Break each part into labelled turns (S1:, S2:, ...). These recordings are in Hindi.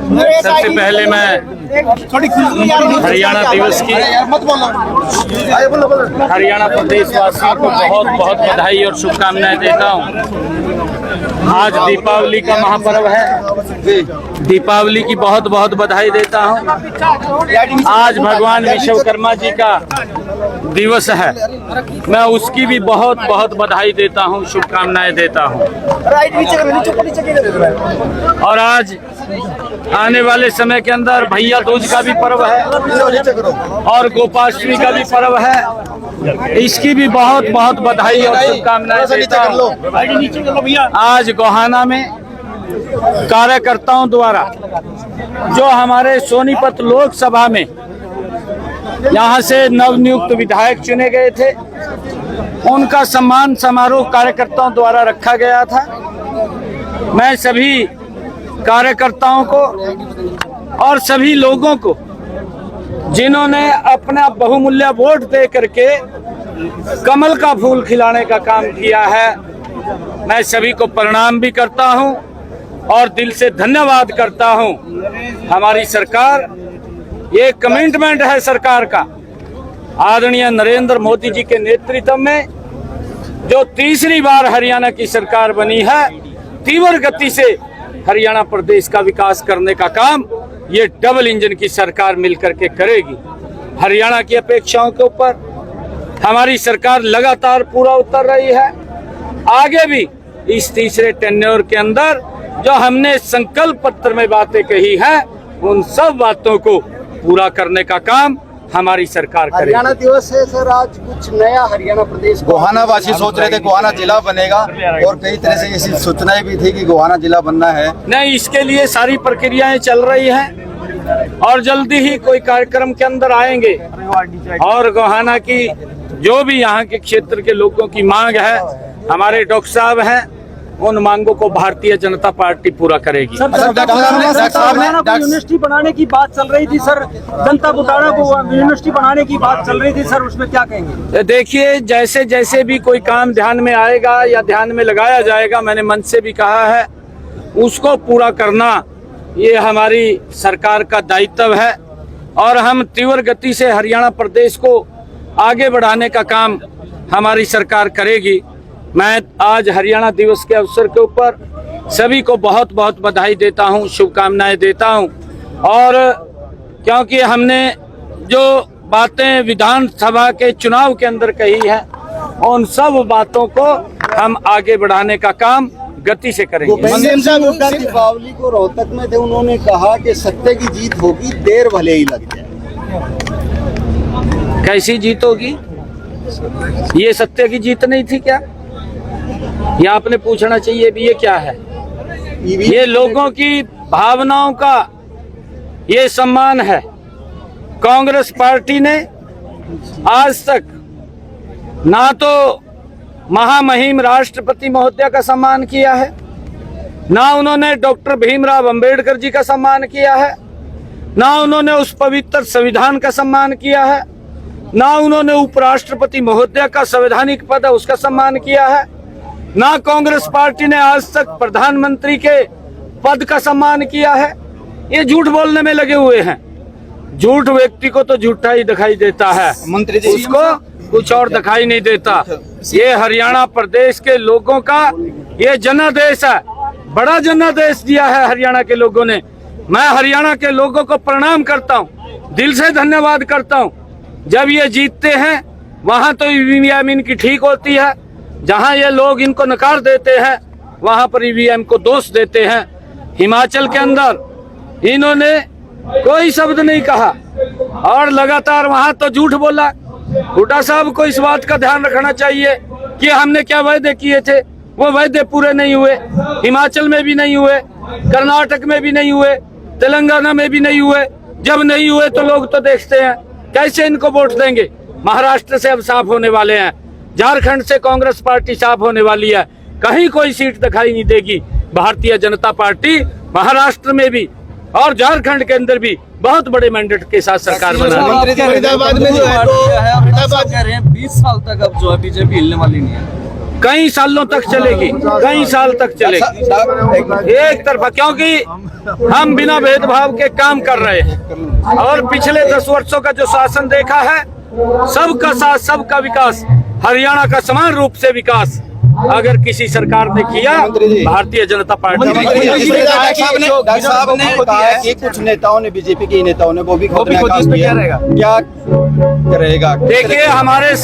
S1: सबसे पहले मैं हरियाणा दिवस की हरियाणा प्रदेश वासियों को बहुत बहुत बधाई और शुभकामनाएं देता हूं। आज दीपावली का महापर्व है, दीपावली की बहुत बहुत बधाई देता हूं। आज भगवान विश्वकर्मा जी का दिवस है, मैं उसकी भी बहुत बहुत बधाई देता हूं, शुभकामनाएं देता हूं। और आज आने वाले समय के अंदर भैया दूज का भी पर्व है और गोपाष्टमी का भी पर्व है, इसकी भी बहुत बहुत बधाई और शुभकामनाएं देता हूं। आज गोहाना में कार्यकर्ताओं द्वारा जो हमारे सोनीपत लोकसभा में यहाँ से नवनियुक्त विधायक चुने गए थे, उनका सम्मान समारोह कार्यकर्ताओं द्वारा रखा गया था। मैं सभी कार्यकर्ताओं को और सभी लोगों को जिन्होंने अपना बहुमूल्य वोट दे करके कमल का फूल खिलाने का काम किया है, मैं सभी को प्रणाम भी करता हूं और दिल से धन्यवाद करता हूं। हमारी सरकार, ये कमिटमेंट है सरकार का, आदरणीय नरेंद्र मोदी जी के नेतृत्व में जो तीसरी बार हरियाणा की सरकार बनी है, तीव्र गति से हरियाणा प्रदेश का विकास करने का काम ये डबल इंजन की सरकार मिलकर के करेगी। हरियाणा की अपेक्षाओं के ऊपर हमारी सरकार लगातार पूरा उतर रही है। आगे भी इस तीसरे टेन्योर के अंदर जो हमने संकल्प पत्र में बातें कही हैं, उन सब बातों को पूरा करने का काम हमारी सरकार करेगी।
S2: हरियाणा दिवस है सर, आज कुछ नया हरियाणा प्रदेश
S3: गोहाना वासी सोच रहे थे गोहाना जिला बनेगा और कई तरह से ऐसी सूचनाएं भी थी कि गोहाना जिला बनना है।
S1: नहीं, इसके लिए सारी प्रक्रियाएं चल रही हैं और जल्दी ही कोई कार्यक्रम के अंदर आएंगे और गोहाना की जो भी यहाँ के क्षेत्र के लोगों की मांग है, हमारे डॉक्टर साहब हैं, उन मांगों को भारतीय जनता पार्टी पूरा करेगी।
S4: यूनिवर्सिटी बनाने की बात चल रही थी सर, जनता बुटाना को यूनिवर्सिटी बनाने की बात चल रही थी सर, उसमें क्या कहेंगे?
S1: देखिए, जैसे जैसे भी कोई काम ध्यान में आएगा या ध्यान में लगाया जाएगा, मैंने मंच से भी कहा है, उसको पूरा करना ये हमारी सरकार का दायित्व है और हम तीव्र गति से हरियाणा प्रदेश को आगे बढ़ाने का काम हमारी सरकार करेगी। मैं आज हरियाणा दिवस के अवसर के ऊपर सभी को बहुत बहुत बधाई देता हूं, शुभकामनाएं देता हूं। और क्योंकि हमने जो बातें विधानसभा के चुनाव के अंदर कही है, उन सब बातों को हम आगे बढ़ाने का काम गति से करेंगे।
S2: दीपावली को रोहतक में थे, उन्होंने कहा कि सत्य की जीत होगी, देर भले ही लग जाए।
S1: कैसी जीत होगी? ये सत्य की जीत नहीं थी क्या? ये आपने पूछना चाहिए भी, ये क्या है? ये लोगों की भावनाओं का ये सम्मान है। कांग्रेस पार्टी ने आज तक ना तो महामहिम राष्ट्रपति महोदय का सम्मान किया है, ना उन्होंने डॉक्टर भीमराव अंबेडकर जी का सम्मान किया है, ना उन्होंने उस पवित्र संविधान का सम्मान किया है, ना उन्होंने उपराष्ट्रपति महोदय का संवैधानिक पद है उसका सम्मान किया है, ना कांग्रेस पार्टी ने आज तक प्रधानमंत्री के पद का सम्मान किया है। ये झूठ बोलने में लगे हुए हैं। झूठ व्यक्ति को तो झूठा ही दिखाई देता है, मंत्री जी उसको कुछ और दिखाई नहीं देता। ये हरियाणा प्रदेश के लोगों का ये जनादेश है, बड़ा जनादेश दिया है हरियाणा के लोगों ने। मैं हरियाणा के लोगों को प्रणाम करता हूँ, दिल से धन्यवाद करता हूँ। जब ये जीतते हैं वहां तो ईवीएम इनकी ठीक होती है, जहां ये लोग इनको नकार देते हैं वहां पर ईवीएम को दोष देते हैं। हिमाचल के अंदर इन्होंने कोई शब्द नहीं कहा और लगातार वहां तो झूठ बोला। हुड्डा साहब को इस बात का ध्यान रखना चाहिए कि हमने क्या वायदे किए थे, वो वायदे पूरे नहीं हुए। हिमाचल में भी नहीं हुए, कर्नाटक में भी नहीं हुए, तेलंगाना में भी नहीं हुए। जब नहीं हुए तो लोग तो देखते हैं, कैसे इनको वोट देंगे। महाराष्ट्र से अब साफ होने वाले हैं, झारखंड से कांग्रेस पार्टी साफ होने वाली है, कहीं कोई सीट दिखाई नहीं देगी। भारतीय जनता पार्टी महाराष्ट्र में भी और झारखंड के अंदर भी बहुत बड़े मैंडेट के साथ सरकार बना रही है।
S4: 20 साल तक अब जो है बीजेपी हिलने वाली नहीं है।
S1: कई सालों तक चलेगी, कई साल तक चलेगी एक तरफा, क्योंकि हम बिना भेदभाव के काम कर रहे हैं। और पिछले 10 वर्षों का जो शासन देखा है, सबका साथ सबका विकास, हरियाणा का समान रूप से विकास अगर किसी सरकार ने किया, भारतीय जनता पार्टी ने किया।
S3: डॉक्टर साहब ने कहा है कि कुछ नेताओं ने, बीजेपी के नेताओं ने वो भी खुद ने काम किया, क्या करेगा?
S1: देखिए, हमारे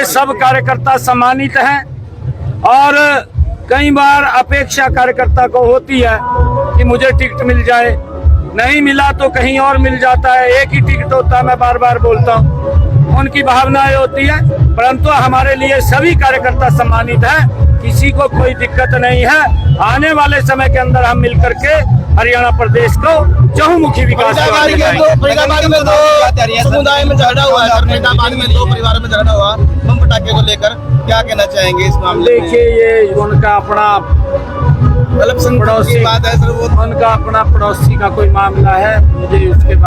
S1: सब कार्यकर्ता सम्मानित हैं और कई बार अपेक्षा कार्यकर्ता को होती है कि मुझे टिकट मिल जाए, नहीं मिला तो कहीं और मिल जाता है, एक ही टिकट होता है, मैं बार बार बोलता हूँ, उनकी भावनाएं होती है। परंतु हमारे लिए सभी कार्यकर्ता सम्मानित हैं, किसी को कोई दिक्कत नहीं है। आने वाले समय के अंदर हम मिलकर के हरियाणा प्रदेश को चहुमुखी विकास
S5: फरीदाबाद में 2 समुदाय में झगड़ा हुआ है, फरीदाबाद में 2 परिवारों में झगड़ा हुआ बम पटाखे को लेकर, क्या कहना चाहेंगे इस मामले में?
S1: देखिए, ये उनका अपना
S5: पड़ोसी बात है सर, वो
S1: उनका अपना पड़ोसी का कोई मामला है, मुझे उसके